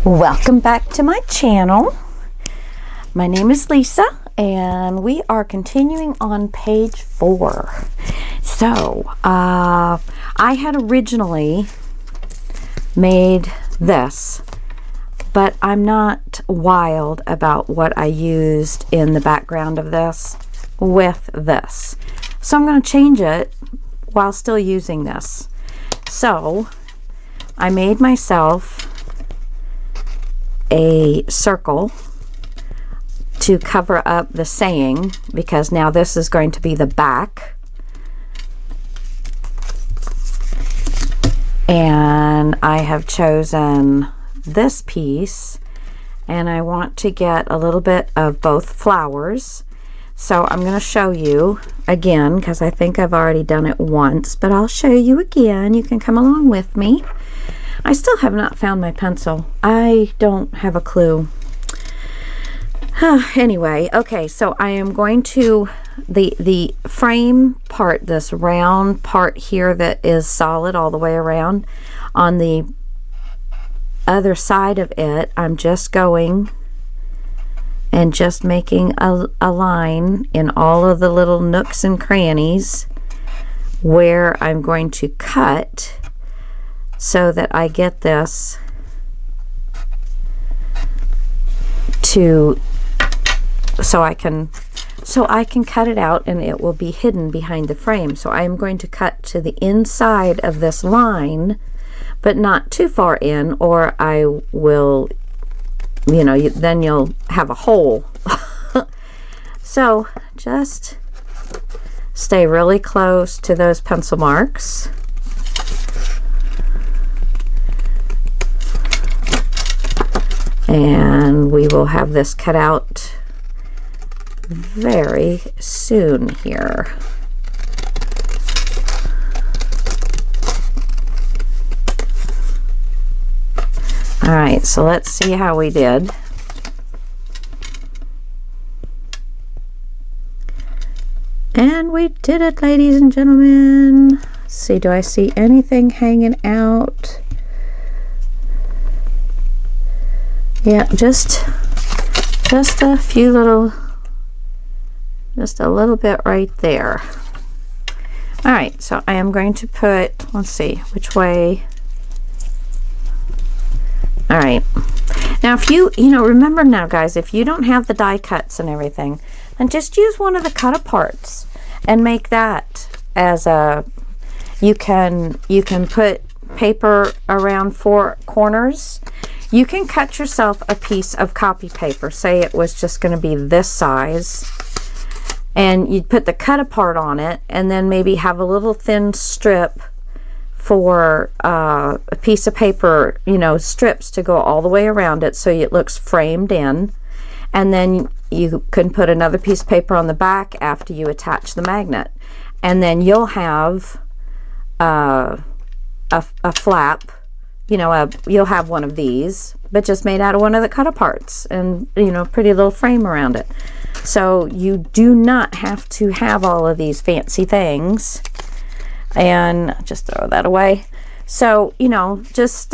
Welcome back to my channel. My name is Lisa and we are continuing on page 4. So I had originally made this, but I'm not wild about what I used in the background of this with this. So I'm going to change it while still using this. So I made myself a circle to cover up the saying, because now this is going to be the back, and I have chosen this piece and I want to get a little bit of both flowers. So I'm going to show you again, because I think I've already done it once, but I'll show you again. You can come along with me. I still have not found my pencil. I don't have a clue. Anyway, okay, so I am going to, the frame part, this round part here that is solid all the way around, on the other side of it, I'm just going and just making a line in all of the little nooks and crannies where I'm going to cut, so that I get this to, so I can cut it out and it will be hidden behind the frame. So I'm going to cut to the inside of this line, but not too far in, or I will, you know, then you'll have a hole. So just stay really close to those pencil marks. And we will have this cut out very soon here. All right, so let's see how we did. And we did it, ladies and gentlemen. Let's see, do I see anything hanging out? Yeah, just a few little, just a little bit right there. All right, so I am going to put, let's see, which way. All right. Now, if you know, remember now, guys, if you don't have the die cuts and everything, then just use one of the cut aparts and make that as a, you can put paper around 4 corners. You can cut yourself a piece of copy paper. Say it was just going to be this size, and you'd put the cut apart on it, and then maybe have a little thin strip for a piece of paper, you know, strips to go all the way around it so it looks framed in. And then you can put another piece of paper on the back after you attach the magnet, and then you'll have a flap. You know, you'll have one of these, but just made out of one of the cut aparts, and, you know, pretty little frame around it. So you do not have to have all of these fancy things. And just throw that away. So, you know, just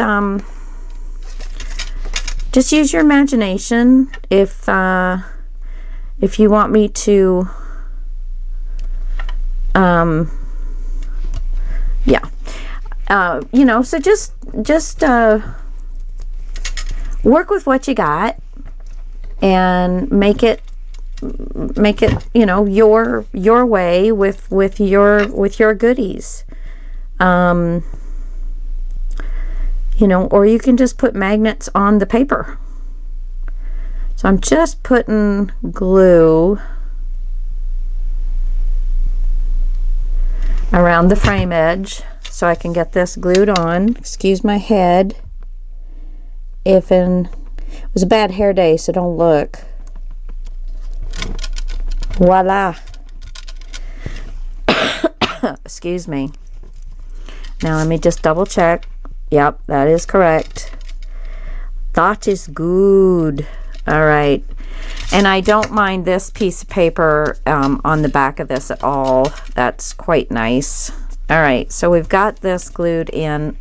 use your imagination if you want me to, yeah. You know, so just work with what you got and make it, you know, your way with your goodies. You know, or you can just put magnets on the paper. So I'm just putting glue around the frame edge so I can get this glued on. Excuse my head. It was a bad hair day, so don't look. Voila. Excuse me. Now let me just double check. Yep, that is correct. That is good. All right. And I don't mind this piece of paper on the back of this at all. That's quite nice. All right, so we've got this glued in.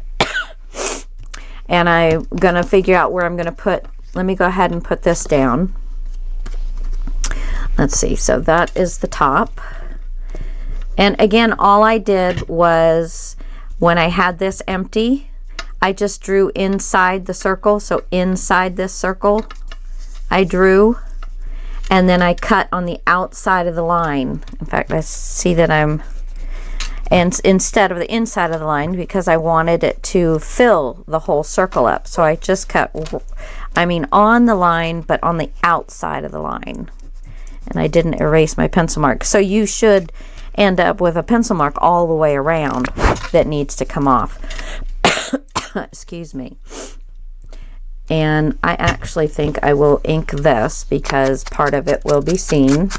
And I'm going to figure out where I'm going to put, let me go ahead and put this down. Let's see, so that is the top. And again, all I did was, when I had this empty, I just drew inside the circle. So inside this circle, I drew, and then I cut on the outside of the line. In fact, I see that and instead of the inside of the line, because I wanted it to fill the whole circle up. So I just cut, on the line, but on the outside of the line. And I didn't erase my pencil mark. So you should end up with a pencil mark all the way around that needs to come off. Excuse me. And I actually think I will ink this because part of it will be seen.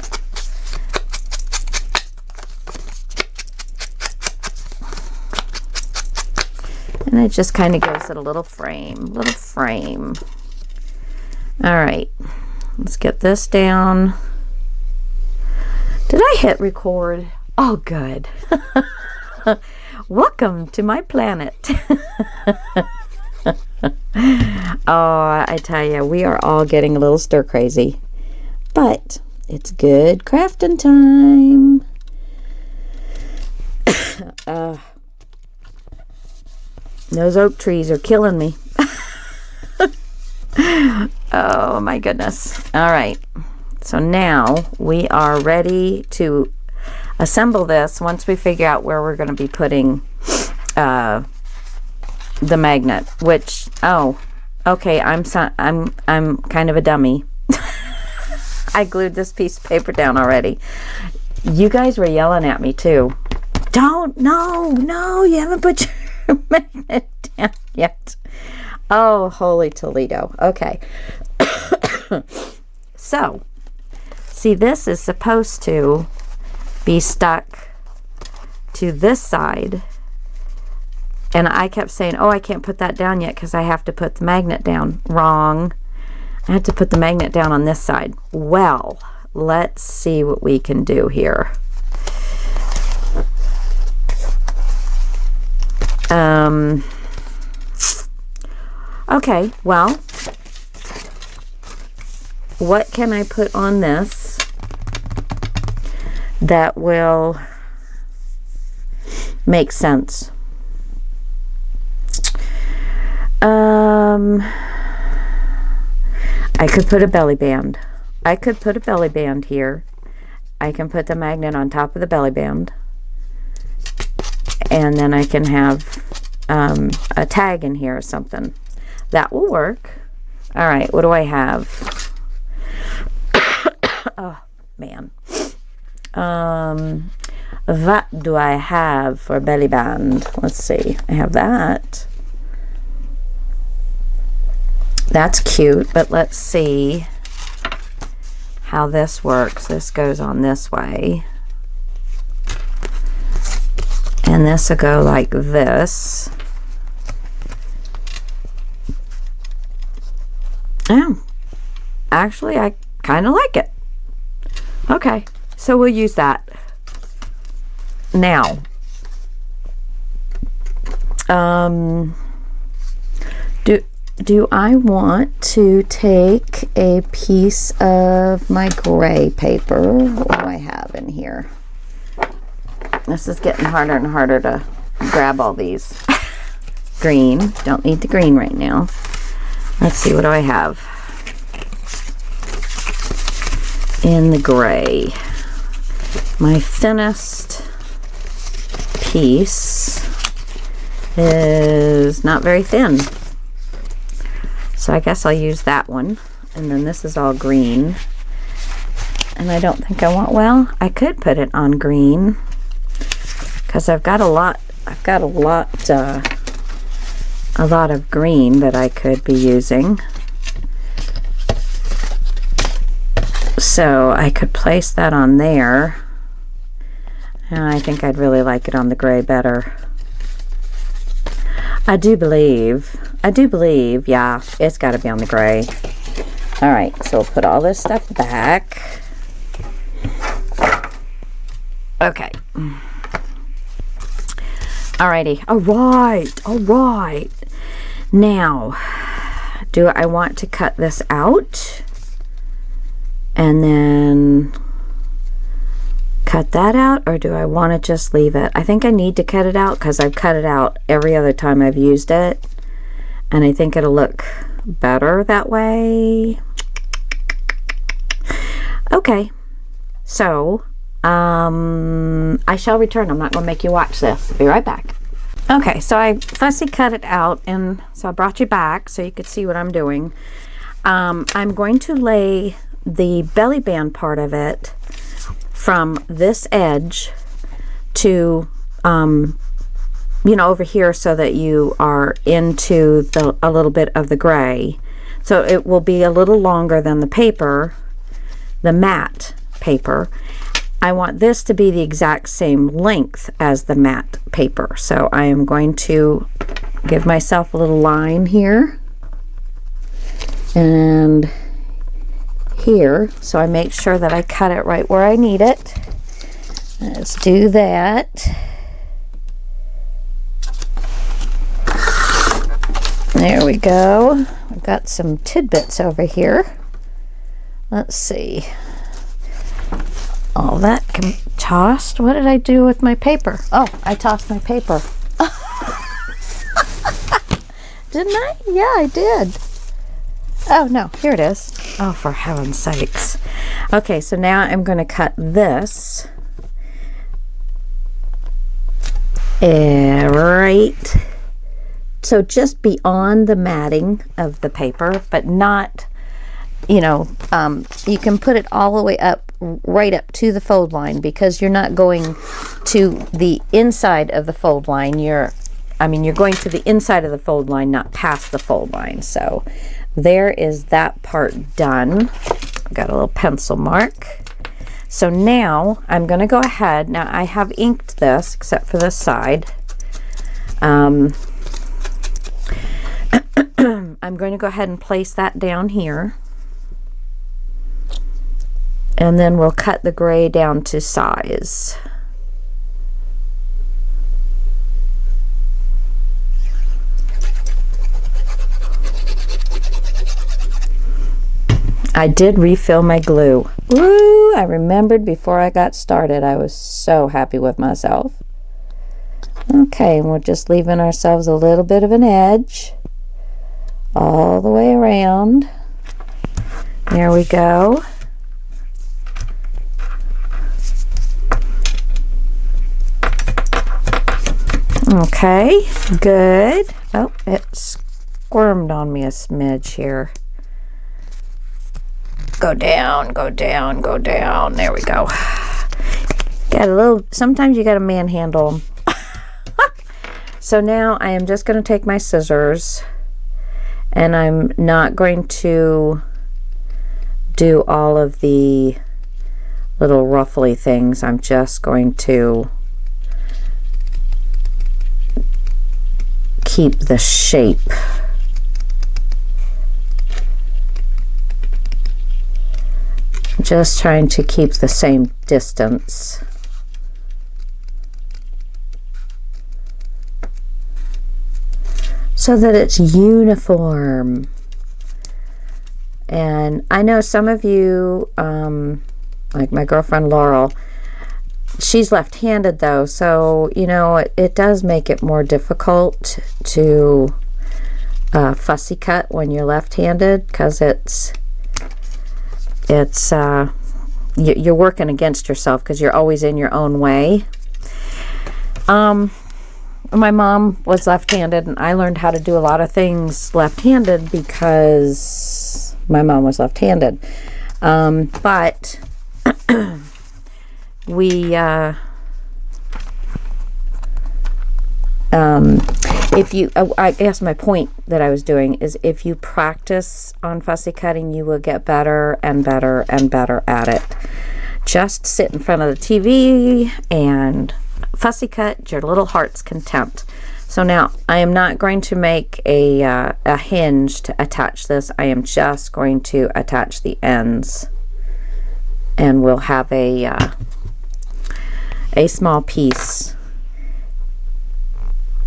And it just kind of gives it a little frame, All right, let's get this down. Did I hit record? Oh, good. Welcome to my planet. Oh, I tell you, we are all getting a little stir crazy, but it's good crafting time. Those oak trees are killing me. Oh my goodness. All right, so now we are ready to assemble this once we figure out where we're going to be putting the magnet, which, oh, okay, I'm kind of a dummy. I glued this piece of paper down already. You guys were yelling at me too. No, you haven't put your magnet down yet. Oh, holy Toledo. Okay. So, see, this is supposed to be stuck to this side. And I kept saying, oh, I can't put that down yet because I have to put the magnet down. Wrong. I had to put the magnet down on this side. Well, let's see what we can do here. Okay, well, what can I put on this that will make sense? I could put a belly band. I could put a belly band here. I can put the magnet on top of the belly band. And then I can have a tag in here or something. That will work. All right, what do I have? Oh, man. What do I have for belly band? Let's see. I have that. That's cute, but let's see how this works. This goes on this way. And this will go like this. Oh, actually, I kind of like it. Okay, so we'll use that. Now, do I want to take a piece of my gray paper? What do I have in here? This is getting harder and harder to grab all these. Green. Don't need the green right now. Let's see, what do I have in the gray? My thinnest piece is not very thin. So I guess I'll use that one. And then this is all green. And I don't think I want, well, I could put it on green because I've got a lot of green that I could be using. So I could place that on there. And I think I'd really like it on the gray better. I do believe, yeah, it's got to be on the gray. All right, so we'll put all this stuff back. Okay. Alrighty, all right. Now, do I want to cut this out and then cut that out, or do I want to just leave it? I think I need to cut it out because I've cut it out every other time I've used it, and I think it'll look better that way. Okay, so I shall return. I'm not going to make you watch this. Be right back. Okay, so I fussy cut it out, and so I brought you back so you could see what I'm doing. I'm going to lay the belly band part of it from this edge to you know, over here, so that you are into a little bit of the gray. So it will be a little longer than the paper, the matte paper. I want this to be the exact same length as the matte paper. So I am going to give myself a little line here and here, so I make sure that I cut it right where I need it. Let's do that. There we go. I've got some tidbits over here. Let's see. All that tossed. What did I do with my paper? Oh, I tossed my paper. Didn't I? Yeah, I did. Oh, no, here it is. Oh, for heaven's sakes. Okay, so now I'm going to cut this right, so just beyond the matting of the paper, but not, you know, you can put it all the way up, right up to the fold line, because you're not going to the inside of the fold line. You're going to the inside of the fold line, not past the fold line. So there is that part done. Got a little pencil mark. So now I'm going to go ahead. Now I have inked this except for this side. I'm going to go ahead and place that down here. And then we'll cut the gray down to size. I did refill my glue. Woo! I remembered before I got started. I was so happy with myself. Okay, and we're just leaving ourselves a little bit of an edge all the way around. There we go. Okay, good. Oh, it squirmed on me a smidge here. Go down, go down, go down. There we go. Got a little, sometimes you got to manhandle them. So now I am just going to take my scissors, and I'm not going to do all of the little ruffly things. I'm just going to keep the shape. Just trying to keep the same distance. So that it's uniform. And I know some of you, like my girlfriend Laurel, she's left-handed though, so you know it does make it more difficult to fussy cut when you're left-handed, because you're working against yourself because you're always in your own way. My mom was left-handed, and I learned how to do a lot of things left-handed because my mom was left-handed. But we if you I guess my point that I was doing is, if you practice on fussy cutting, you will get better and better and better at it. Just sit in front of the TV and fussy cut your little heart's content. So now I am not going to make a hinge to attach this. I am just going to attach the ends, and we'll have a small piece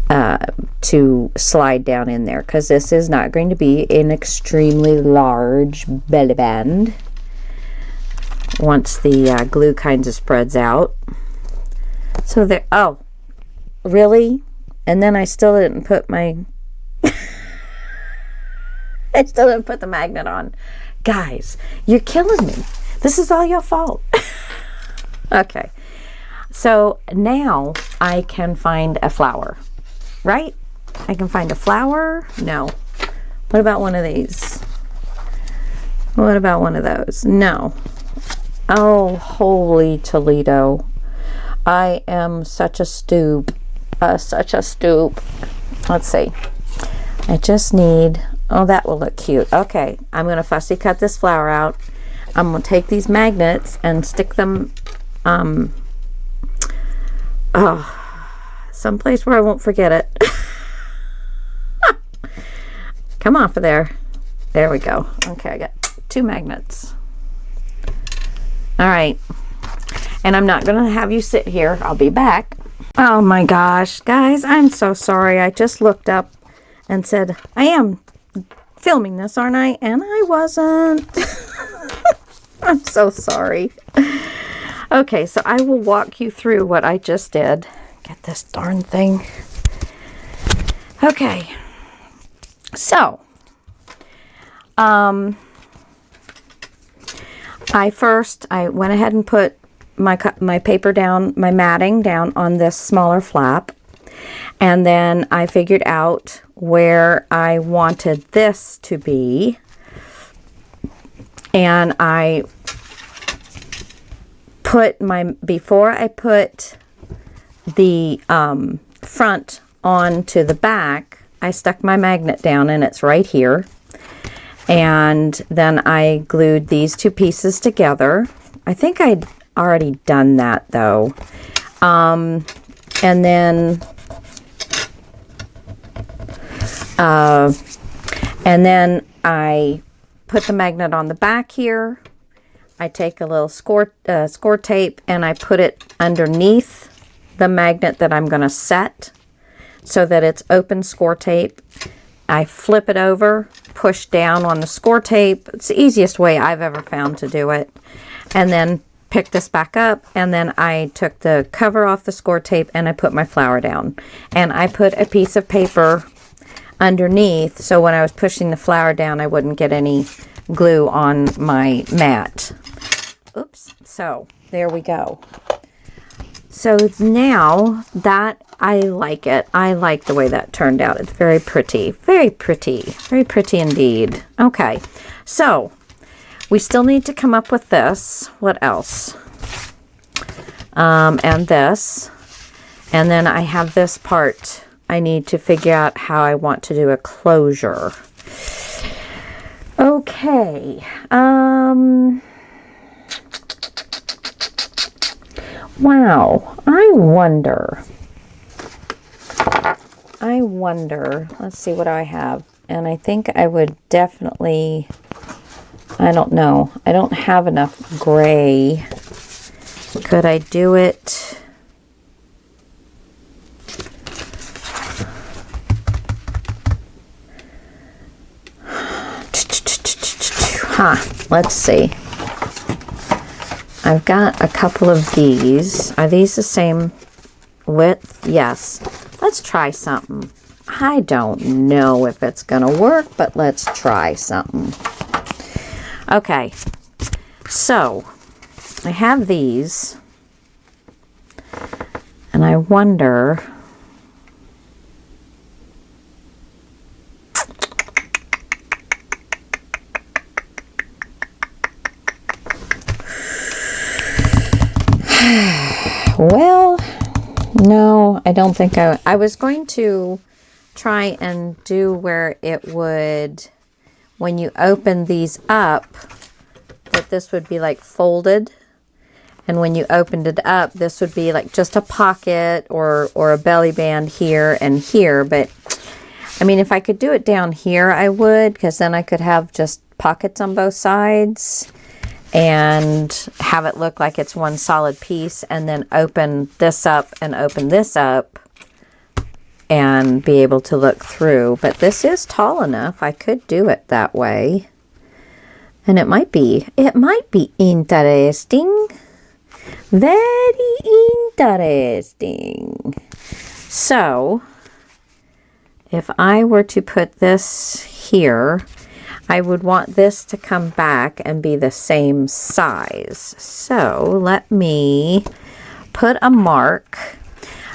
to slide down in there, because this is not going to be an extremely large belly band once the glue kind of spreads out. So there, oh, really? And then I still didn't put my, I still didn't put the magnet on. Guys, you're killing me. This is all your fault. Okay. So now I can find a flower, right? I can find a flower. No. What about one of these? What about one of those? No. Oh, holy Toledo. I am such a stoop. Such a stoop. Let's see. I just need, oh, that will look cute. Okay, I'm going to fussy cut this flower out. I'm going to take these magnets and stick them someplace where I won't forget it. Come off of there. There we go. Okay, I got 2 magnets. All right. And I'm not going to have you sit here. I'll be back. Oh my gosh, guys, I'm so sorry. I just looked up and said, I am filming this, aren't I? And I wasn't. I'm so sorry. Okay, so I will walk you through what I just did. Get this darn thing. Okay. So, I went ahead and put my paper down, my matting down on this smaller flap. And then I figured out where I wanted this to be. And I put before I put the front onto the back, I stuck my magnet down, and it's right here. And then I glued these 2 pieces together. I think I'd already done that though. And then I put the magnet on the back here. I take a little score tape and I put it underneath the magnet that I'm going to set so that it's open score tape. I flip it over, push down on the score tape. It's the easiest way I've ever found to do it. And then pick this back up, and then I took the cover off the score tape and I put my flower down. And I put a piece of paper underneath so when I was pushing the flower down I wouldn't get any glue on my mat. Oops. So there we go. So now that I like it. I like the way that turned out. It's very pretty. Very pretty. Very pretty indeed. Okay. So we still need to come up with this. What else? And this. And then I have this part. I need to figure out how I want to do a closure. Okay. Wow. I wonder. Let's see what I have. And I think I would definitely, I don't know. I don't have enough gray. Could I do it? Let's see. I've got a couple of these. Are these the same width? Yes. Let's try something. I don't know if it's going to work, but let's try something. Okay. So, I have these. And I wonder... Well, no, I don't think I was going to try and do where it would, when you open these up, that this would be like folded. And when you opened it up, this would be like just a pocket or a belly band here and here. But I mean, if I could do it down here, I would, because then I could have just pockets on both sides and have it look like it's one solid piece, and then open this up and open this up and be able to look through. But this is tall enough. I could do it that way. And it might be interesting. Very interesting. So, if I were to put this here, I would want this to come back and be the same size. So, let me put a mark.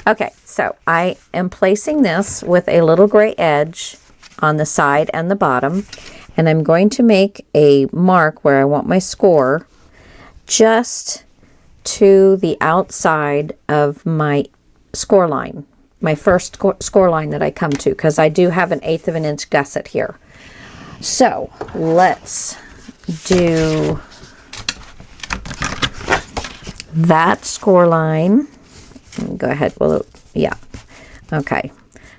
Okay, so I am placing this with a little gray edge on the side and the bottom. And I'm going to make a mark where I want my score just to the outside of my score line, my first score line that I come to, because I do have an 1/8 of an inch gusset here. So let's do that score line. Go ahead. Well, yeah. Okay.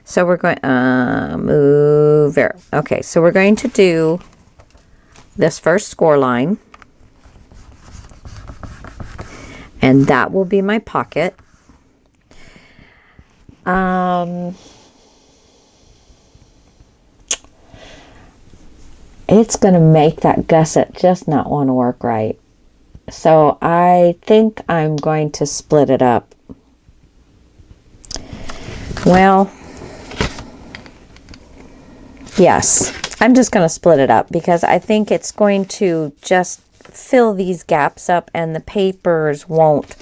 So we're going move there. Okay, so we're going to do this first score line. And that will be my pocket. It's going to make that gusset just not want to work right. So I think I'm going to split it up. Well, yes, I'm just going to split it up because I think it's going to just fill these gaps up and the papers won't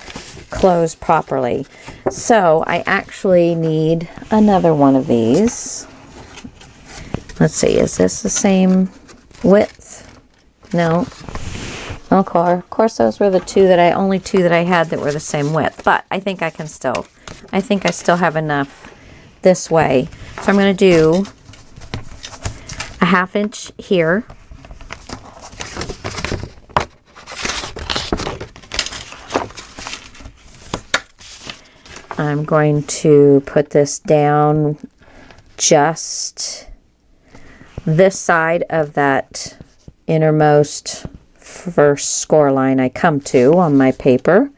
close properly. So I actually need another one of these. Let's see, is this the same width? No. Okay, of course those were the only two that I had that were the same width, but I think I still have enough this way. So I'm going to do a 1/2 inch here. I'm going to put this down just this side of that innermost first score line I come to on my paper.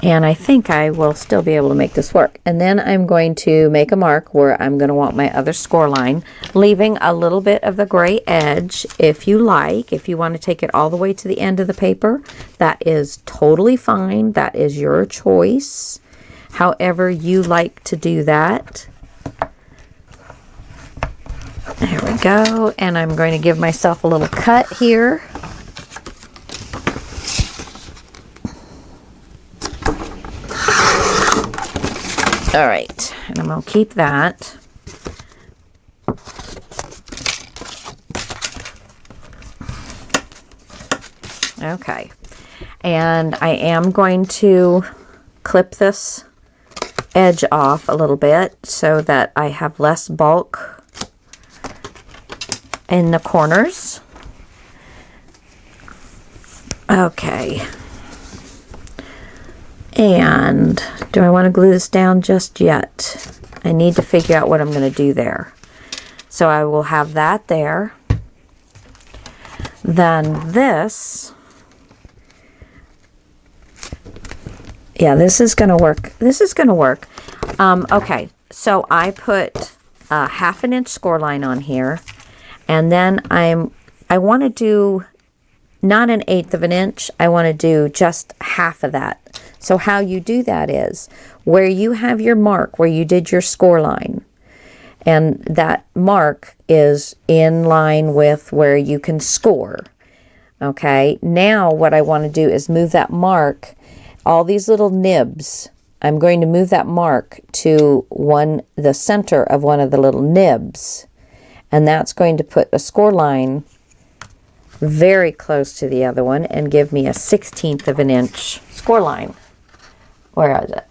And I think I will still be able to make this work. And then I'm going to make a mark where I'm going to want my other score line, leaving a little bit of the gray edge if you like. If you want to take it all the way to the end of the paper, that is totally fine. That is your choice. However you like to do that. There we go. And I'm going to give myself a little cut here. All right, and I'm going to keep that. Okay, and I am going to clip this edge off a little bit so that I have less bulk in the corners. Okay. And do I want to glue this down just yet? I need to figure out what I'm going to do there. So I will have that there. Then this, yeah, this is going to work. This is going to work. Okay, so I put a 1/2 inch score line on here, and then I want to do not an 1/8 of an inch. I want to do just half of that. So how you do that is where you have your mark, where you did your score line, and that mark is in line with where you can score. Okay, now what I want to do is move that mark, all these little nibs, I'm going to move that mark to the center of one of the little nibs, and that's going to put a score line very close to the other one and give me a 1/16 of an inch score line. Where is it?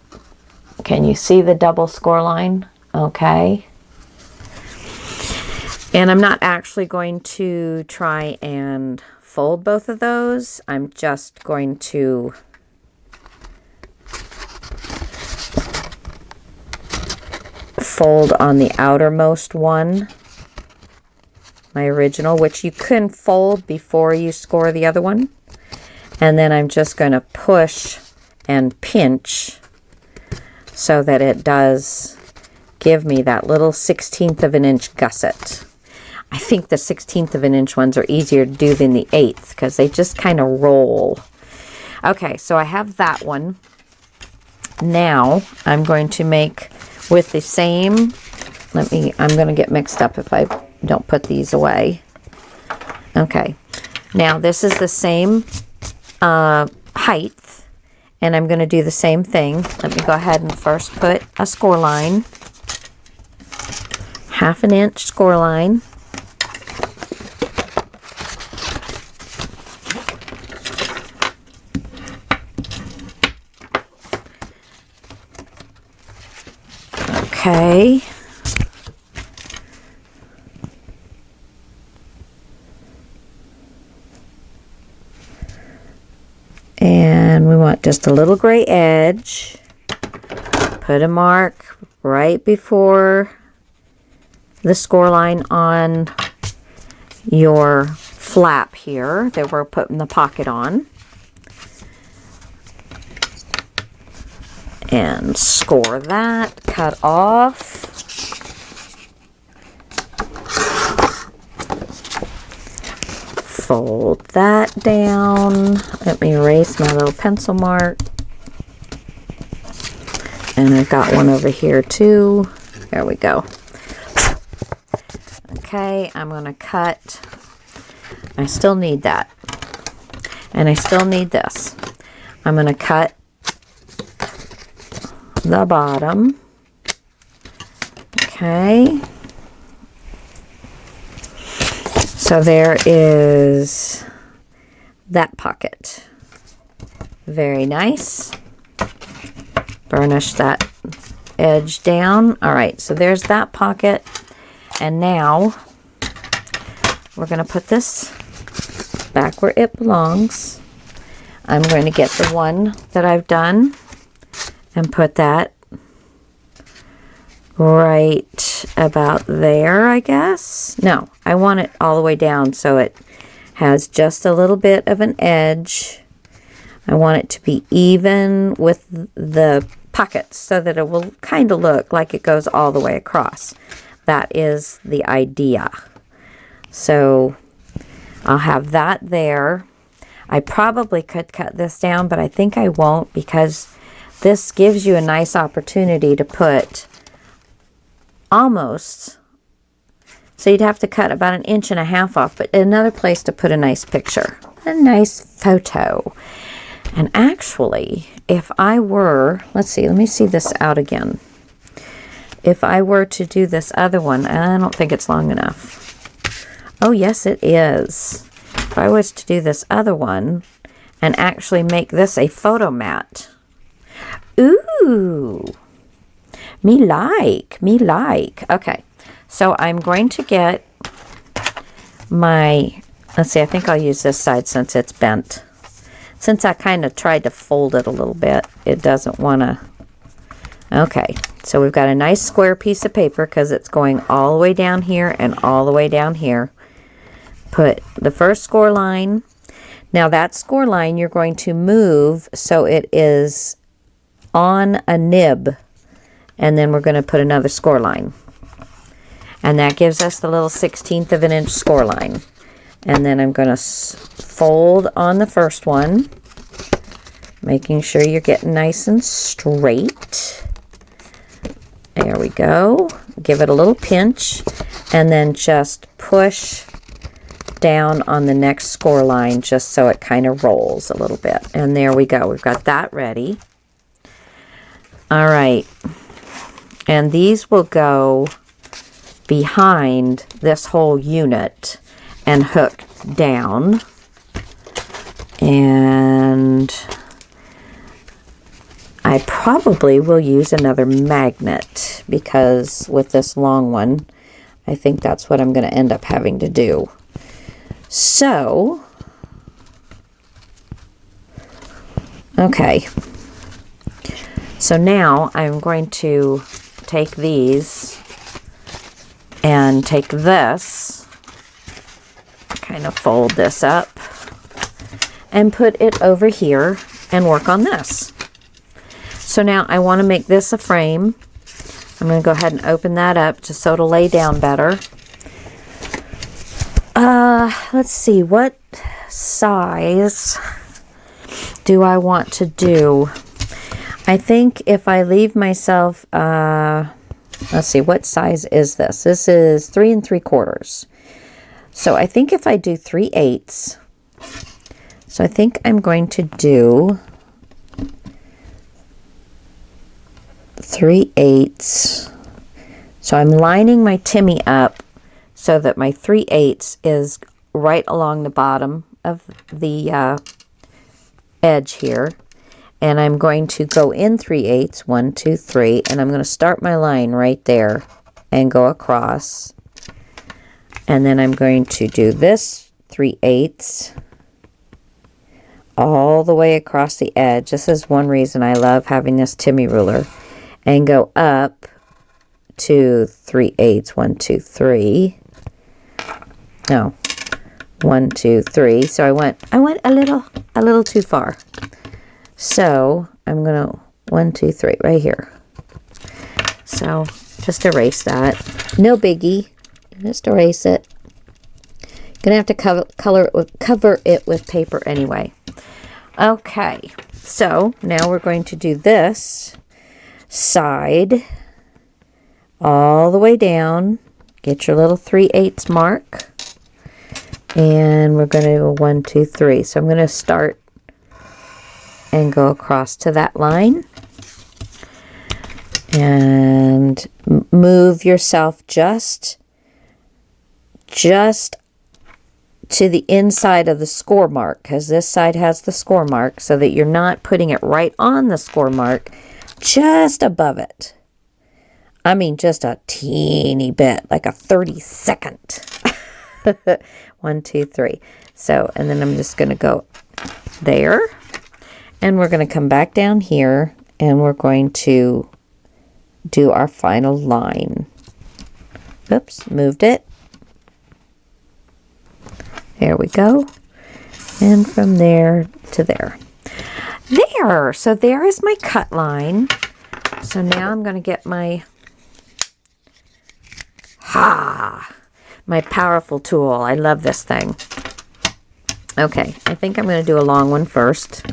Can you see the double score line? Okay. And I'm not actually going to try and fold both of those. I'm just going to fold on the outermost one, my original, which you can fold before you score the other one. And then I'm just going to push and pinch so that it does give me that little 1/16 of an inch gusset. I think the 1/16 of an inch ones are easier to do than the 1/8 because they just kind of roll. Okay, so I have that one. Now I'm going to make with the same, I'm going to get mixed up if I don't put these away. Okay, now this is the same height, and I'm going to do the same thing. Let me go ahead and first put a score line, 1/2 inch score line. Okay. And we want just a little gray edge. Put a mark right before the score line on your flap here that we're putting the pocket on. And score that, cut off. Fold that down. Let me erase my little pencil mark. And I've got one over here too. There we go. Okay, I'm going to cut. I still need that. And I still need this. I'm going to cut the bottom. Okay. So there is that pocket. Very nice. Burnish that edge down. All right, so there's that pocket. And now we're going to put this back where it belongs. I'm going to get the one that I've done and put that right about there, I guess. No, I want it all the way down so it has just a little bit of an edge. I want it to be even with the pockets so that it will kind of look like it goes all the way across. That is the idea. So I'll have that there. I probably could cut this down, but I think I won't because this gives you a nice opportunity to put almost, so you'd have to cut about 1.5 inches off, but another place to put a nice picture, a nice photo. And actually, if I were, let's see, let me see this out again. If I were to do this other one, I don't think it's long enough. Oh, yes, it is. If I was to do this other one and actually make this a photo mat. Ooh, me like. Okay, so I'm going to get my, let's see, I think I'll use this side since it's bent. Since I kind of tried to fold it a little bit, it doesn't want to. Okay, so we've got a nice square piece of paper because it's going all the way down here and all the way down here. Put the first score line. Now that score line you're going to move so it is on a nib, and then we're going to put another score line, and that gives us the little 1/16 of an inch score line. And then I'm going to fold on the first one, making sure you're getting nice and straight. There we go. Give it a little pinch and then just push down on the next score line just so it kind of rolls a little bit. And there we go. We've got that ready. All right. And these will go behind this whole unit and hook down. And I probably will use another magnet because with this long one, I think that's what I'm going to end up having to do. So, okay. So now I'm going to take these and take this, kind of fold this up and put it over here and work on this. So now I want to make this a frame. I'm going to go ahead and open that up just so it'll lay down better. Let's see, what size do I want to do? I think if I leave myself, let's see, what size is this? This is 3 3/4. So I think if I do 3/8, so I think I'm going to do 3/8. So I'm lining my Timmy up so that my 3/8 is right along the bottom of the edge here. And I'm going to go in 3/8, 1, 2, 3, and I'm going to start my line right there and go across. And then I'm going to do this 3/8 all the way across the edge. This is one reason I love having this Timmy ruler. And go up to 3/8, 1, 2, 3. No, 1, 2, 3. So I went a little too far. So I'm gonna 1, 2, 3 right here. So just erase that. No biggie. Just erase it. Gonna have to cover it with paper anyway. Okay. So now we're going to do this side all the way down. Get your little 3/8 mark. And we're going to go 1, 2, 3. So I'm going to start and go across to that line. And move yourself just to the inside of the score mark, because this side has the score mark, so that you're not putting it right on the score mark, just above it. I mean, just a teeny bit, like a 32nd. 1, 2, 3. So, and then I'm just going to go there. And we're going to come back down here, and we're going to do our final line. Oops, moved it. There we go. And from there to there. There! So there is my cut line. So now I'm going to get my my powerful tool. I love this thing. Okay, I think I'm going to do a long one first.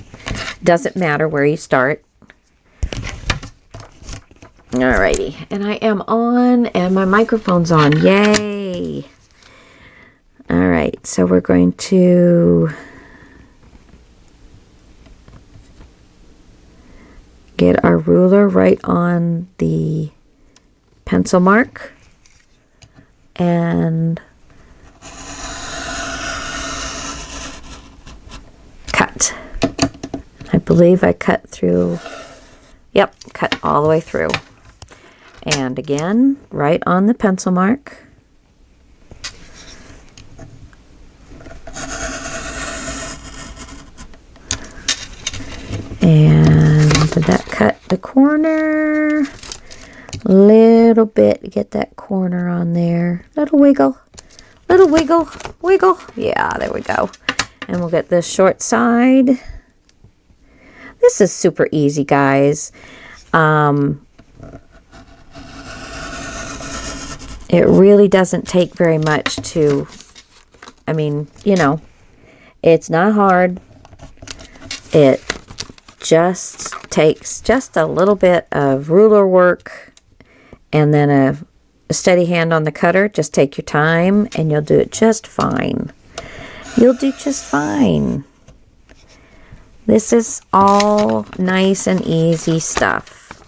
Doesn't matter where you start. Alrighty, and I am on, and my microphone's on. Yay! Alright, so we're going to get our ruler right on the pencil mark. And cut. I believe I cut through, yep, cut all the way through. And again, right on the pencil mark. And did that cut the corner? Little bit, get that corner on there. Little wiggle, wiggle. Yeah, there we go. And we'll get this short side. This is super easy, guys. It really doesn't take very much to, I mean, you know, it's not hard. It just takes just a little bit of ruler work. And then a steady hand on the cutter. Just take your time and you'll do it just fine. You'll do just fine. This is all nice and easy stuff.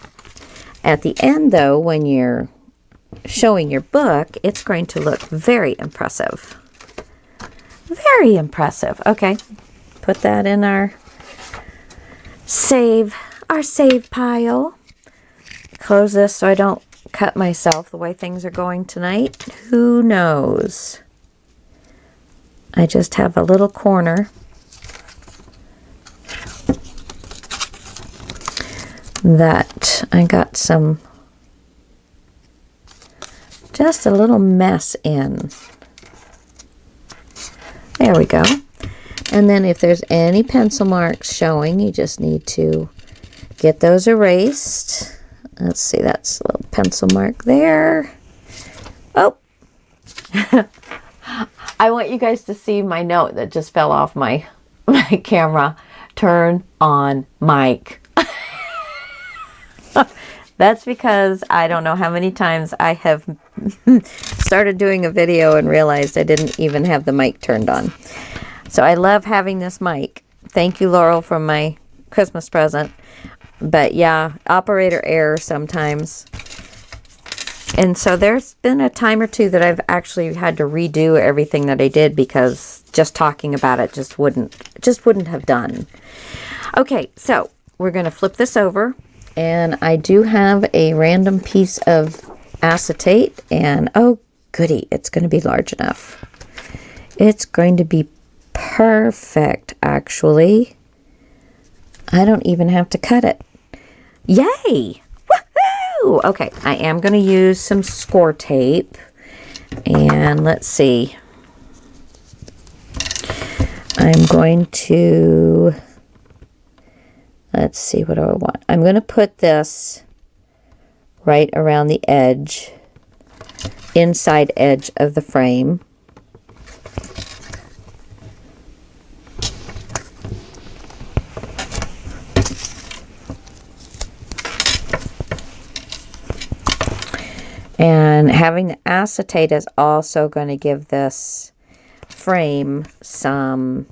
At the end, though, when you're showing your book, it's going to look very impressive. Very impressive. Okay, put that in our save pile. Close this so I don't cut myself the way things are going tonight. Who knows? I just have a little corner that I got some, just a little mess in. There we go. And then if there's any pencil marks showing, you just need to get those erased. Let's see, that's a little pencil mark there. Oh, I want you guys to see my note that just fell off my camera. Turn on mic. That's because I don't know how many times I have started doing a video and realized I didn't even have the mic turned on. So I love having this mic. Thank you, Laurel, for my Christmas present. But yeah, operator error sometimes. And so there's been a time or two that I've actually had to redo everything that I did because just talking about it just wouldn't have done. Okay, so we're going to flip this over. And I do have a random piece of acetate, and oh goody, it's going to be large enough. It's going to be perfect, actually. I don't even have to cut it. Yay! Woohoo! Okay, I am going to use some score tape, and let's see. I'm going to... Let's see, what do I want? I'm going to put this right around the edge, inside edge of the frame. And having the acetate is also going to give this frame some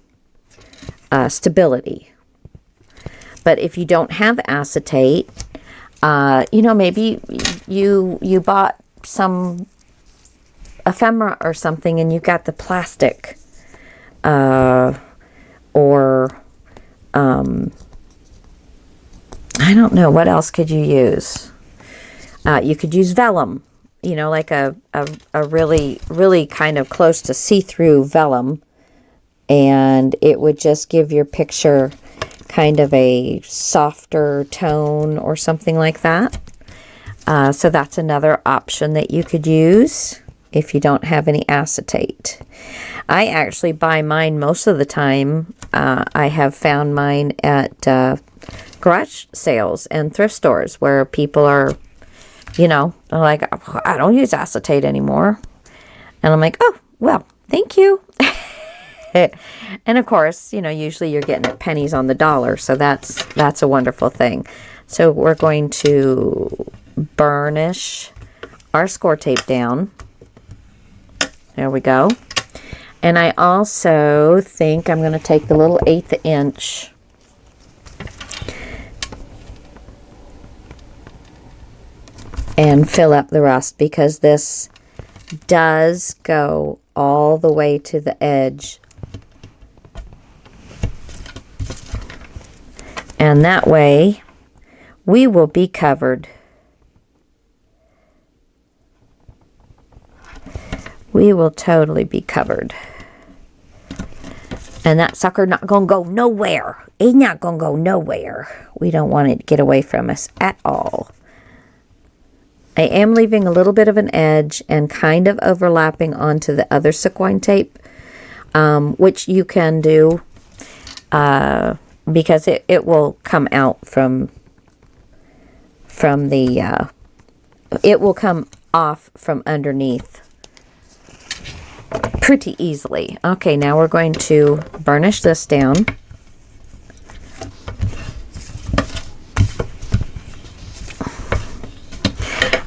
stability. But if you don't have acetate, you know, maybe you bought some ephemera or something and you got the plastic, or I don't know, what else could you use? You could use vellum, you know, like a really, really kind of close to see-through vellum, and it would just give your picture kind of a softer tone or something like that. So that's another option that you could use if you don't have any acetate. I actually buy mine most of the time. I have found mine at garage sales and thrift stores where people are, you know, they're like, oh, I don't use acetate anymore. And I'm like, oh, well, thank you. And of course, you know, usually you're getting it pennies on the dollar, so that's a wonderful thing. So we're going to burnish our score tape down. There we go. And I also think I'm going to take the little 1/8 inch and fill up the rust, because this does go all the way to the edge. And that way, we will be covered. We will totally be covered. And that sucker not going to go nowhere. It's not going to go nowhere. We don't want it to get away from us at all. I am leaving a little bit of an edge and kind of overlapping onto the other sequin tape, which you can do. Because it will come out from the, it will come off from underneath pretty easily. Okay, now we're going to burnish this down.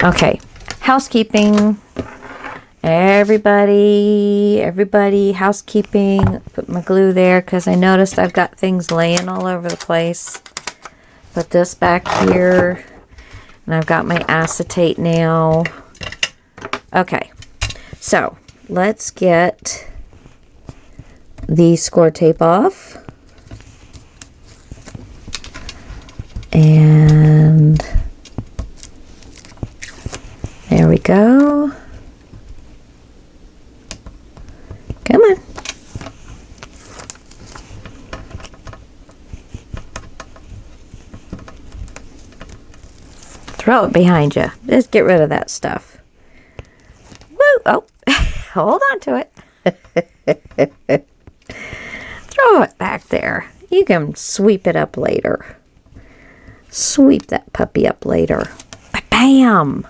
Okay, housekeeping. Everybody, housekeeping. Put my glue there because I noticed I've got things laying all over the place. Put this back here. And I've got my acetate now. Okay, so let's get the score tape off. And there we go. Come on. Throw it behind you. Just get rid of that stuff. Woo! Oh, hold on to it. Throw it back there. You can sweep it up later. Sweep that puppy up later. Bam!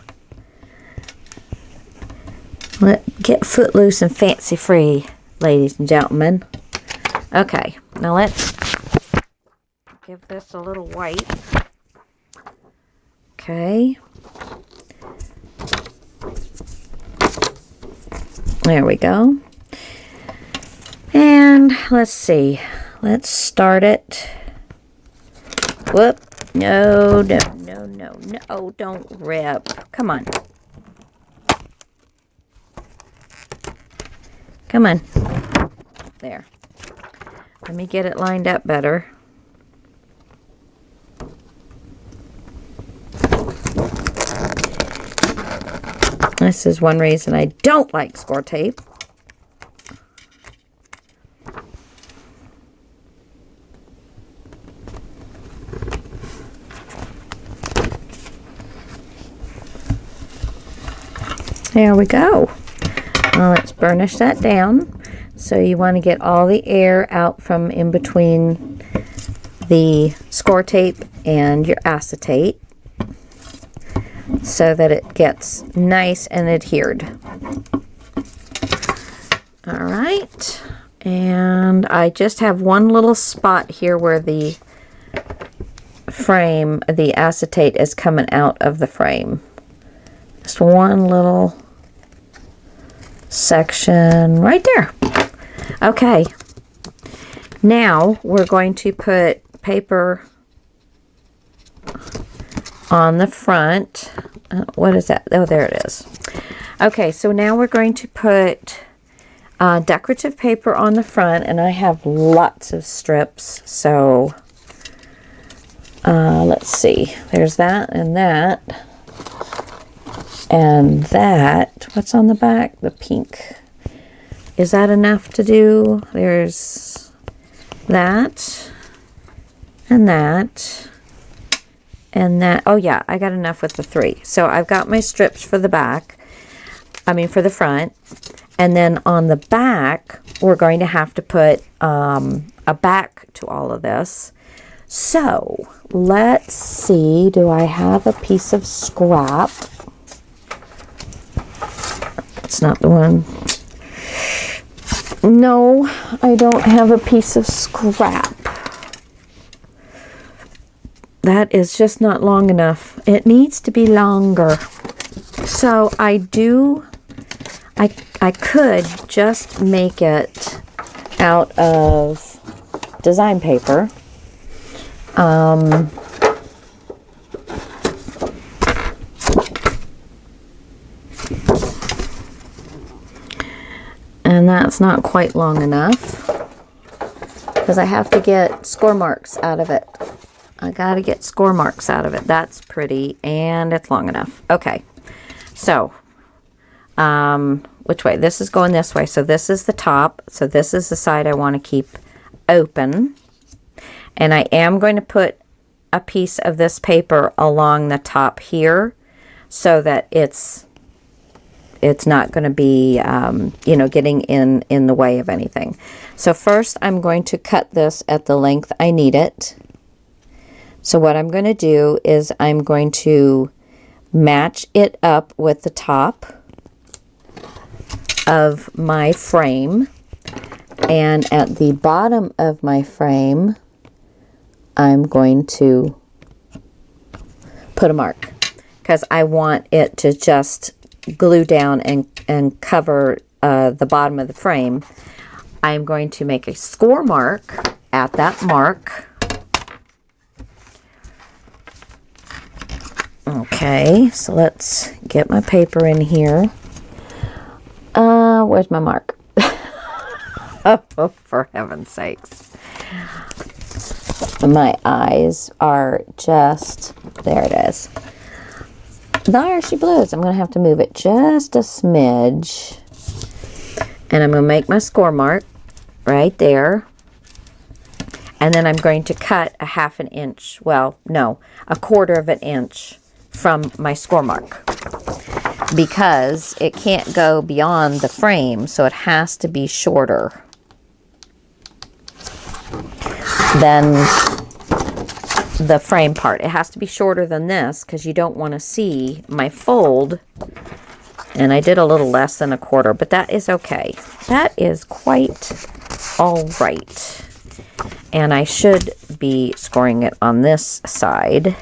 Get footloose and fancy free, ladies and gentlemen. Okay, now let's give this a little wipe. Okay. There we go. And let's see. Let's start it. Whoop. No, no, no, no, no. Don't rip. Come on. Come on. There. Let me get it lined up better. This is one reason I don't like score tape. There we go. Now let's burnish that down. So you want to get all the air out from in between the score tape and your acetate, so that it gets nice and adhered. All right, and I just have one little spot here where the frame, the acetate is coming out of the frame. Just one little section right there. Okay, now we're going to put paper on the front. What is that? Oh, there it is. Okay, so now we're going to put decorative paper on the front, and I have lots of strips. So let's see. There's that and that and that. What's on the back? The pink. Is that enough to do? There's that and that. And that, oh yeah, I got enough with the 3. So I've got my strips for the back, for the front. And then on the back, we're going to have to put a back to all of this. So let's see, do I have a piece of scrap? It's not the one. No, I don't have a piece of scrap. That is just not long enough. It needs to be longer. So I could just make it out of design paper. And that's not quite long enough because I have to get score marks out of it. I gotta get score marks out of it. That's pretty, and it's long enough. Okay, so which way? This is going this way. So this is the top. So this is the side I want to keep open. And I am going to put a piece of this paper along the top here so that it's not going to be, getting in the way of anything. So first I'm going to cut this at the length I need it. So what I'm going to do is I'm going to match it up with the top of my frame. And at the bottom of my frame, I'm going to put a mark because I want it to just glue down and cover the bottom of the frame. I'm going to make a score mark at that mark. Okay, so let's get my paper in here. Where's my mark? Oh, for heaven's sakes. My eyes are just, there it is. There she blows. I'm going to have to move it just a smidge. And I'm going to make my score mark right there. And then I'm going to cut a 1/2 inch, well, no, 1/4 inch from my score mark. Because it can't go beyond the frame, so it has to be shorter than the frame part. It has to be shorter than this because you don't want to see my fold. And I did a little less than 1/4, but that is okay. That is quite all right. And I should be scoring it on this side.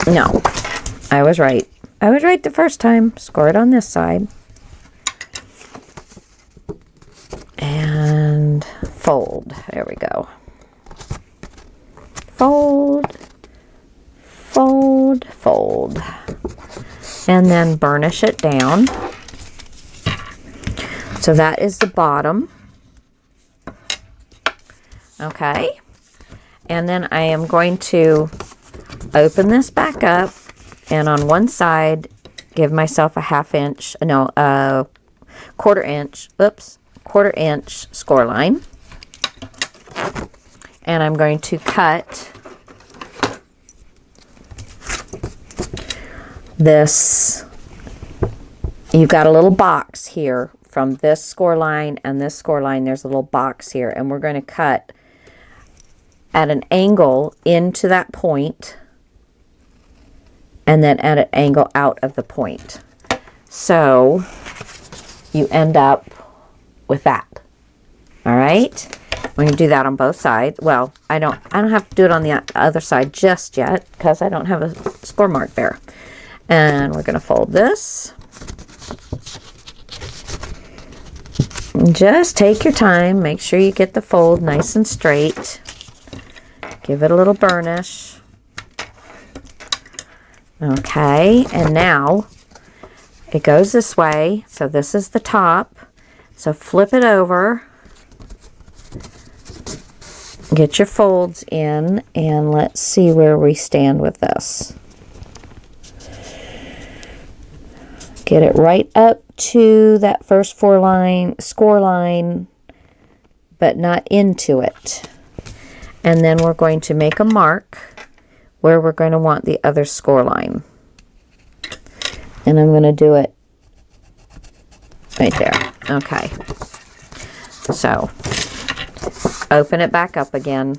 No, I was right. I was right the first time. Score it on this side. And fold. There we go. Fold, fold, fold. And then burnish it down. So that is the bottom. Okay. And then I am going to open this back up, and on one side give myself a 1/2 inch, no, a 1/4 inch, oops, 1/4 inch score line. And I'm going to cut this. You've got a little box here from this score line and this score line. There's a little box here, and we're going to cut at an angle into that point, and then at an angle out of the point. So you end up with that. All right. We're going to do that on both sides. Well, I don't have to do it on the other side just yet because I don't have a score mark there. And we're going to fold this. Just take your time. Make sure you get the fold nice and straight. Give it a little burnish. Okay, and now it goes this way. So this is the top. So flip it over. Get your folds in, and let's see where we stand with this. Get it right up to that first score line, but not into it. And then we're going to make a mark where we're going to want the other score line. And I'm going to do it right there. Okay. So open it back up again.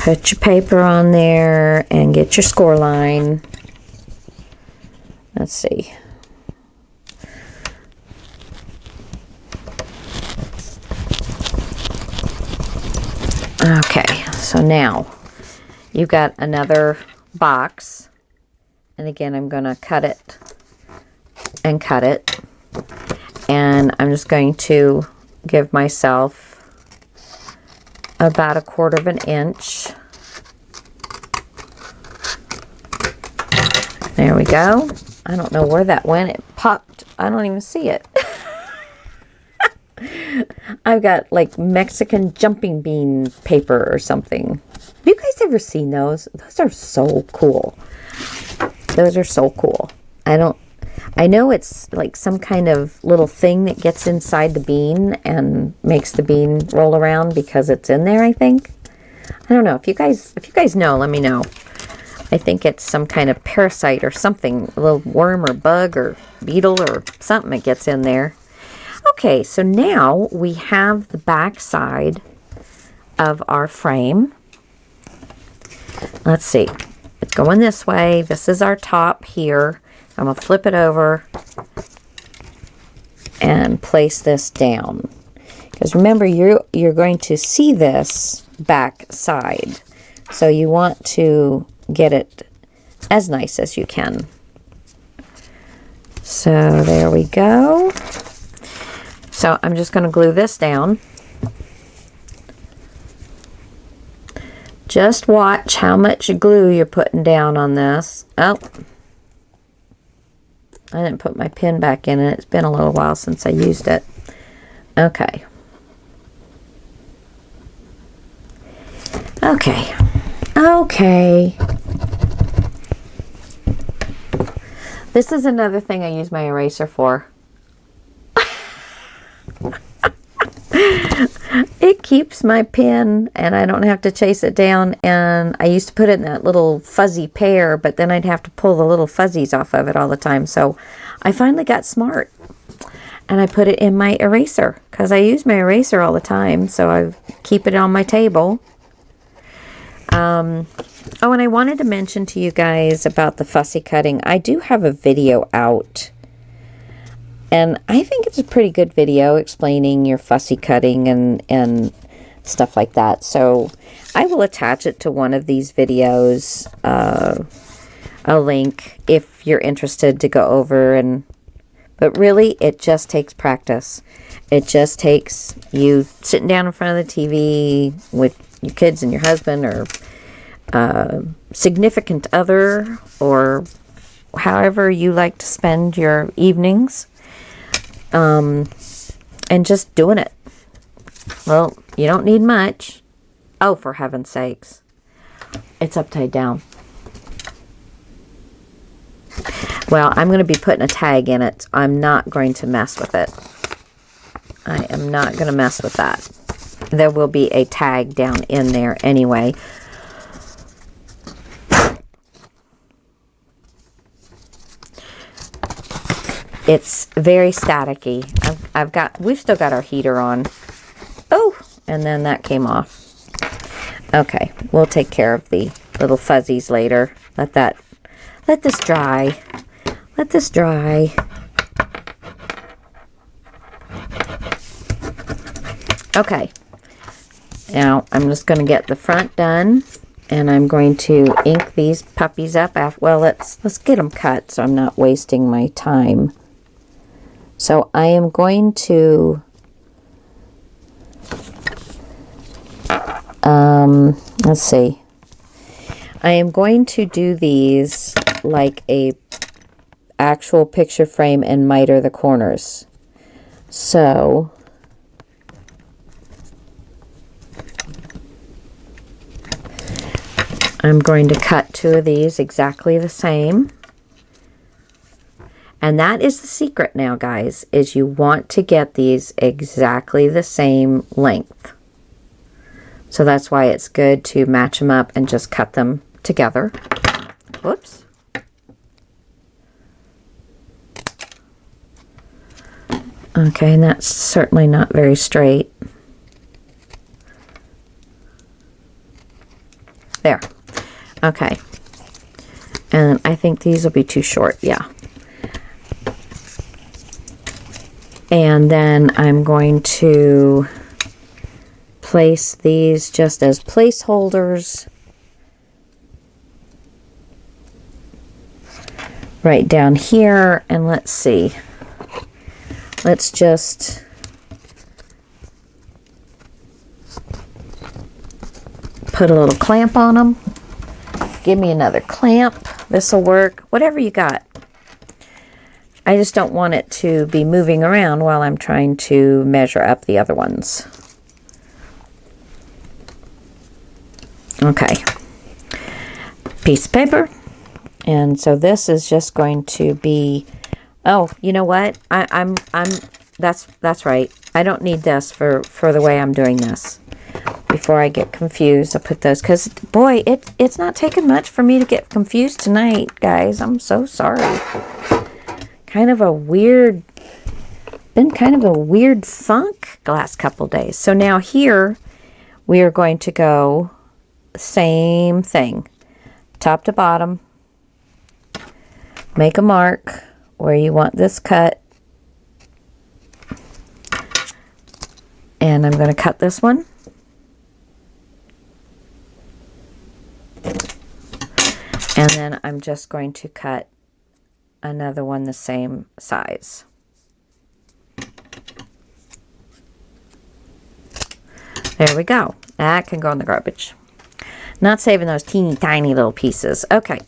Put your paper on there and get your score line. Let's see. Okay, so now you've got another box. And again, I'm going to cut it and cut it. And I'm just going to give myself about 1/4 inch. There we go. I don't know where that went. It popped. I don't even see it. I've got like Mexican jumping bean paper or something. Have you guys ever seen those? Those are so cool. Those are so cool. I know it's like some kind of little thing that gets inside the bean and makes the bean roll around because it's in there, I think. I don't know. If you guys know, let me know. I think it's some kind of parasite or something, a little worm or bug or beetle or something that gets in there. Okay, so now we have the back side of our frame. Let's see. It's going this way. This is our top here. I'm going to flip it over and place this down. Because remember, you're going to see this back side. So you want to get it as nice as you can. So there we go. So I'm just going to glue this down. Just watch how much glue you're putting down on this. Oh, I didn't put my pin back in it. It's been a little while since I used it. Okay. Okay. Okay. This is another thing I use my eraser for. It keeps my pen and I don't have to chase it down. And I used to put it in that little fuzzy pair, but then I'd have to pull the little fuzzies off of it all the time. So I finally got smart and I put it in my eraser because I use my eraser all the time, so I keep it on my table. Oh, and I wanted to mention to you guys about the fussy cutting. I do have a video out, and I think it's a pretty good video explaining your fussy cutting and stuff like that. So I will attach it to one of these videos, a link if you're interested to go over. But really, it just takes practice. It just takes you sitting down in front of the TV with your kids and your husband or significant other, or however you like to spend your evenings, and just doing it. Well, you don't need much. Oh, for heaven's sakes. It's upside down. Well, I'm going to be putting a tag in it. I'm not going to mess with it. I am not going to mess with that. There will be a tag down in there anyway. It's very staticky. We've still got our heater on. Oh, and then that came off. Okay, we'll take care of the little fuzzies later. Let this dry. Let this dry. Okay. Now, I'm just going to get the front done, and I'm going to ink these puppies up. Well, let's get them cut so I'm not wasting my time. So I am going to let's see. I am going to do these like a actual picture frame and miter the corners. So I'm going to cut two of these exactly the same. And that is the secret now, guys, is you want to get these exactly the same length. So that's why it's good to match them up and just cut them together. Whoops. Okay, and that's certainly not very straight. There. Okay. And I think these will be too short, yeah. And then I'm going to place these just as placeholders right down here. And let's see. Let's just put a little clamp on them. Give me another clamp. This will work. Whatever you got. I just don't want it to be moving around while I'm trying to measure up the other ones. Okay. Piece of paper. And so this is just going to be, oh, you know what? That's right. I don't need this for the way I'm doing this. Before I get confused, I'll put those, because boy, it's not taking much for me to get confused tonight, guys. I'm so sorry. Been kind of a weird funk the last couple days. So now here we are going to go same thing, top to bottom. Make a mark where you want this cut, and I'm going to cut this one. And then I'm just going to cut another one the same size. There we go. That can go in the garbage. Not saving those teeny tiny little pieces. Okay.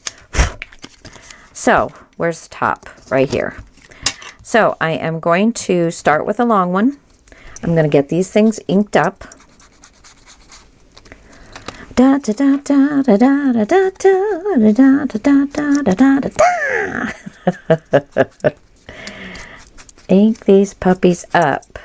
So, where's the top? Right here. So, I am going to start with a long one. I'm going to get these things inked up. Da da da da da da da da da da da da da da da. Ink these puppies up.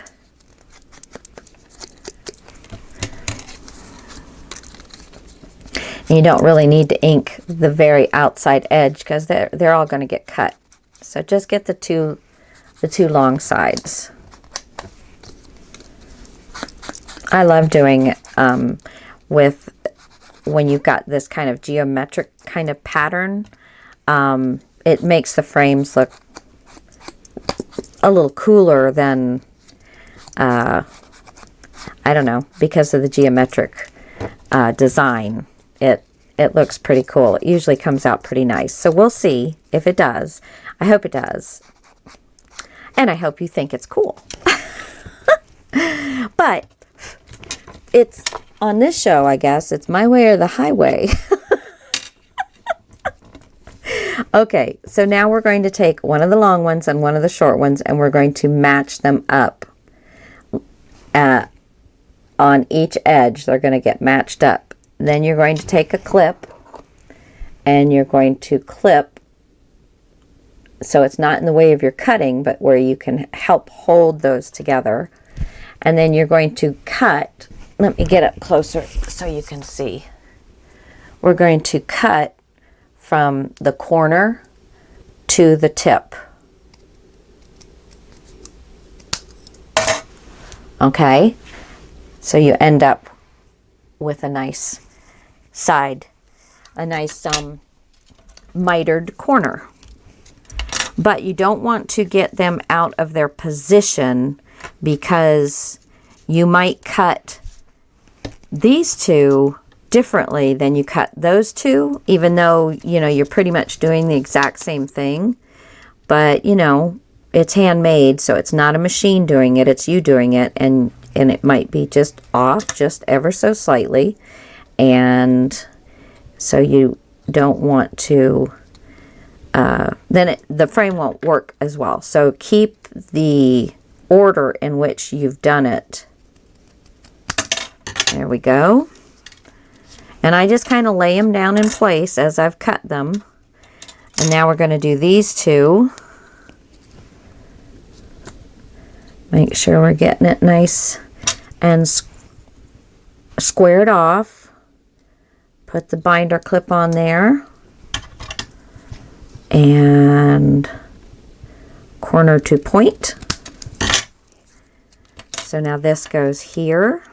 And you don't really need to ink the very outside edge because they're all going to get cut. So just get the two the two long sides. I love doing with when you've got this kind of geometric kind of pattern. It makes the frames look a little cooler than, I don't know, because of the geometric design. It looks pretty cool. It usually comes out pretty nice. So we'll see if it does. I hope it does. And I hope you think it's cool. But it's on this show, I guess, it's my way or the highway. Okay, so now we're going to take one of the long ones and one of the short ones, and we're going to match them up on each edge. They're going to get matched up. Then you're going to take a clip, and you're going to clip so it's not in the way of your cutting, but where you can help hold those together. And then you're going to cut. Let me get up closer so you can see. We're going to cut from the corner to the tip. Okay, so you end up with a nice side, a nice mitered corner. But you don't want to get them out of their position, because you might cut these two differently than you cut those two, even though, you know, you're pretty much doing the exact same thing. But, you know, it's handmade, so it's not a machine doing it, it's you doing it, and it might be just off just ever so slightly. And so you don't want to, then the frame won't work as well. So keep the order in which you've done it. There we go. And I just kind of lay them down in place as I've cut them. And now we're going to do these two. Make sure we're getting it nice and squared off. Put the binder clip on there. And corner to point. So now this goes here.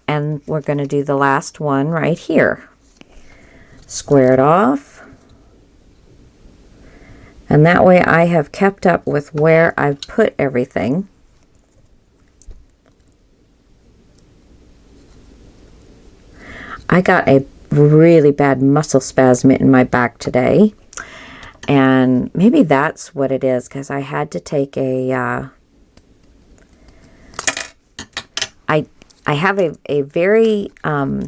And we're going to do the last one right here. Square it off. And that way I have kept up with where I've put everything. I got a really bad muscle spasm in my back today. And maybe that's what it is, because I had to take a... I have a very light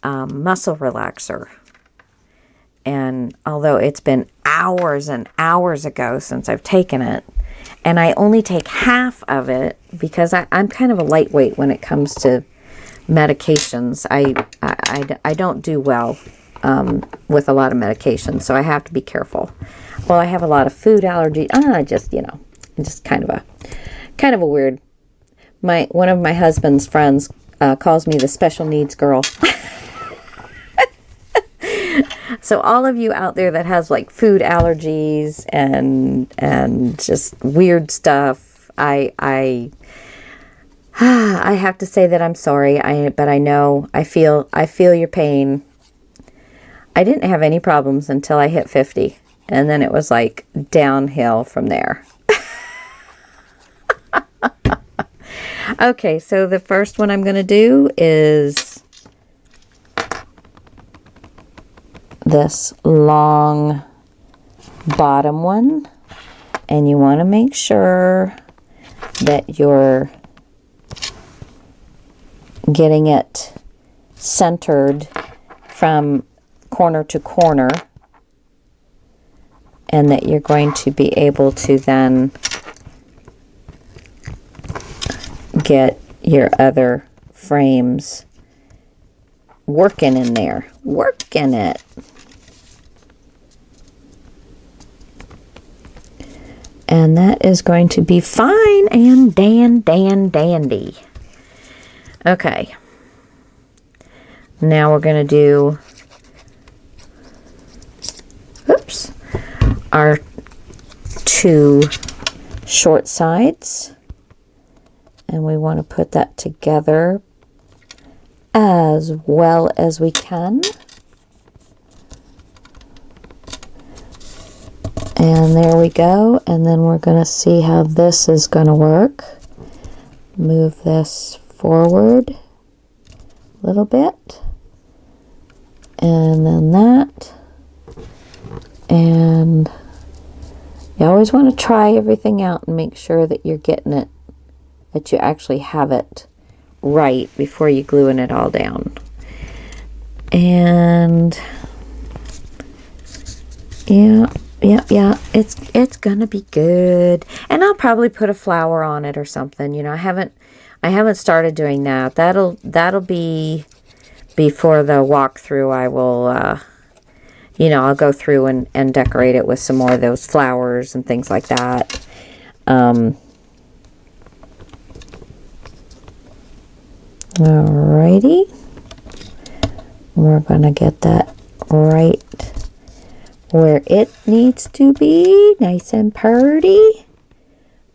muscle relaxer. And although it's been hours and hours ago since I've taken it, and I only take half of it because I'm kind of a lightweight when it comes to medications. I don't do well with a lot of medications, so I have to be careful. Well, I have a lot of food allergy. Just, you know, just kind of a weird. One of my husband's friends calls me the special needs girl. So all of you out there that has like food allergies and just weird stuff, I have to say that I'm sorry. But I know I feel your pain. I didn't have any problems until I hit 50, and then it was like downhill from there. Okay, so the first one I'm going to do is this long bottom one, and you want to make sure that you're getting it centered from corner to corner, and that you're going to be able to then get your other frames working in there, working it. And that is going to be fine and dandy. Okay. Now we're going to do our 2 short sides, and we want to put that together as well as we can. And there we go. And then we're going to see how this is going to work. Move this forward a little bit. And then that. And you always want to try everything out and make sure that you're getting it, that you actually have it right before you gluing it all down. And yeah, it's gonna be good. And I'll probably put a flower on it or something. You know, I haven't started doing that. That'll be before the walkthrough. I will you know, I'll go through and decorate it with some more of those flowers and things like that. Alrighty. We're going to get that right where it needs to be. Nice and pretty.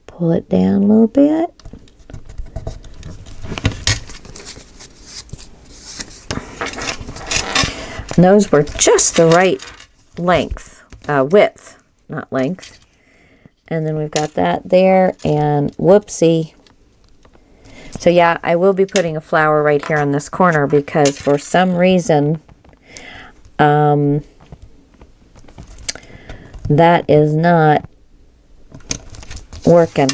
Pull it down a little bit. And those were just the right length, width, not length. And then we've got that there, and whoopsie. So yeah, I will be putting a flower right here on this corner because for some reason, that is not working.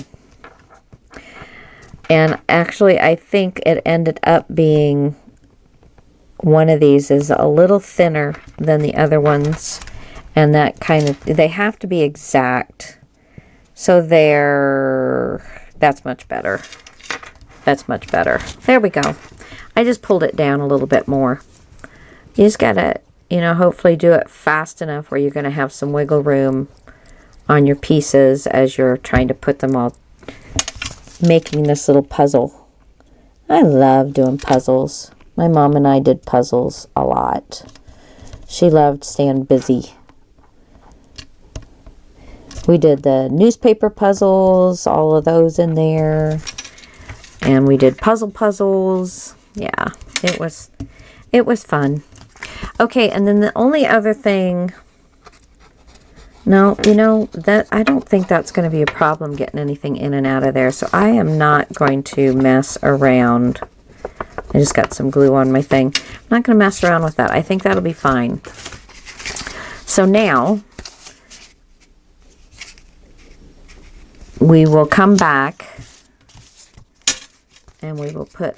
And actually, I think it ended up being one of these is a little thinner than the other ones, and that kind of, they have to be exact. So that's much better. That's much better. There we go. I just pulled it down a little bit more. You just gotta, you know, hopefully do it fast enough where you're gonna have some wiggle room on your pieces as you're trying to put them all, making this little puzzle. I love doing puzzles. My mom and I did puzzles a lot. She loved staying busy. We did the newspaper puzzles, all of those in there. And we did puzzles. Yeah, it was fun. Okay, and then the only other thing, no, you know, that I don't think that's going to be a problem getting anything in and out of there. So I am not going to mess around. I just got some glue on my thing. I'm not going to mess around with that. I think that'll be fine. So now we will come back and we will put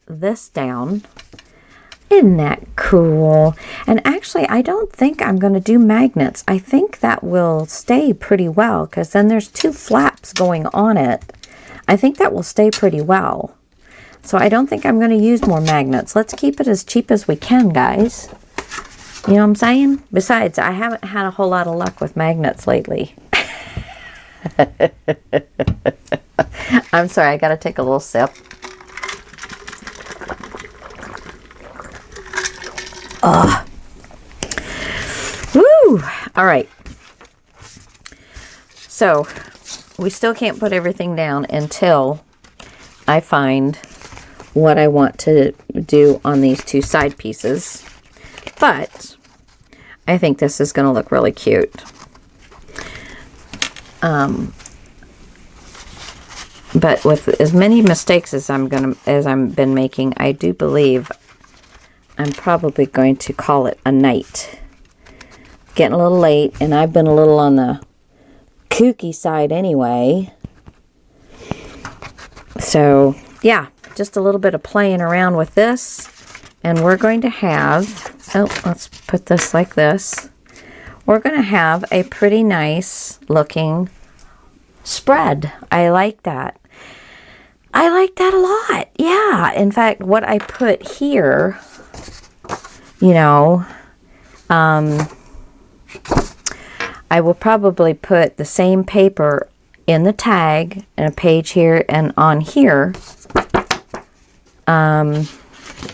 this down. Isn't that cool? And actually, I don't think I'm going to do magnets. I think that will stay pretty well because then there's 2 flaps going on it. I think that will stay pretty well. So I don't think I'm going to use more magnets. Let's keep it as cheap as we can, guys. You know what I'm saying? Besides, I haven't had a whole lot of luck with magnets lately. I'm sorry, I got to take a little sip. Ugh. Woo! All right. So, we still can't put everything down until I find what I want to do on these 2 side pieces. But I think this is going to look really cute. But with as many mistakes as I've been making, I do believe I'm probably going to call it a night. Getting a little late, and I've been a little on the kooky side anyway. So, yeah, just a little bit of playing around with this. And we're going to have, let's put this like this. We're going to have a pretty nice looking spread. I like that. I like that a lot. Yeah. In fact, what I put here, you know, I will probably put the same paper in the tag and a page here and on here.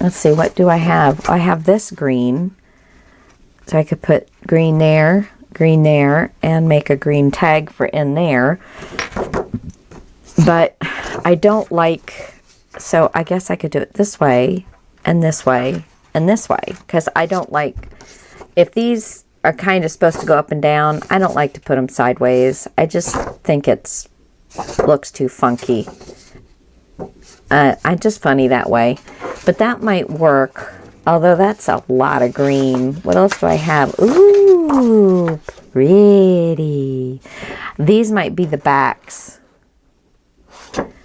Let's see, what do I have? I have this green. So I could put green there, green there and make a green tag for in there. But I don't like, so I guess I could do it this way and this way and this way, because I don't like, if these are kind of supposed to go up and down, I don't like to put them sideways. I just think it's looks too funky. I'm just funny that way, but that might work. Although that's a lot of green. What else do I have? Ooh, pretty. These might be the backs.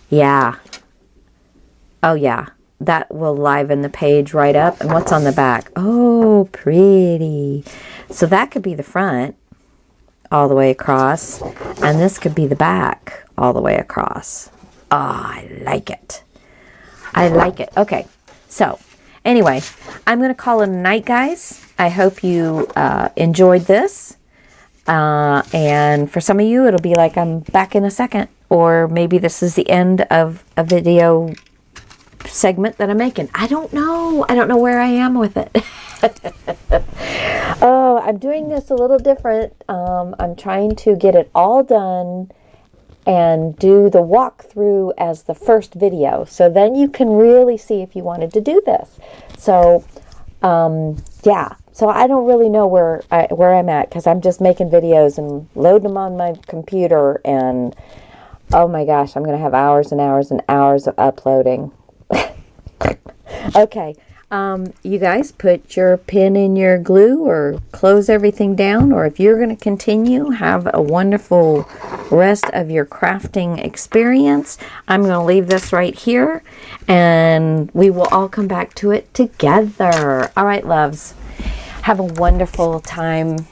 Yeah. Oh yeah, that will liven the page right up. And what's on the back? Oh, pretty. So that could be the front all the way across, and this could be the back all the way across. Oh, I like it. I like it. Okay, so anyway, I'm going to call it a night, guys. I hope you enjoyed this. And for some of you, it'll be like I'm back in a second. Or maybe this is the end of a video segment that I'm making. I don't know. I don't know where I am with it. Oh, I'm doing this a little different. I'm trying to get it all done and do the walkthrough as the first video. So then you can really see if you wanted to do this. So, yeah. So I don't really know where I'm at, because I'm just making videos and loading them on my computer. And, oh my gosh, I'm going to have hours and hours and hours of uploading. Okay. You guys put your pin in your glue or close everything down, or if you're going to continue, have a wonderful rest of your crafting experience. I'm going to leave this right here, and we will all come back to it together. All right, loves. Have a wonderful time.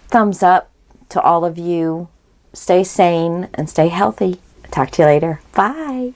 Thumbs up to all of you. Stay sane and stay healthy. Talk to you later. Bye.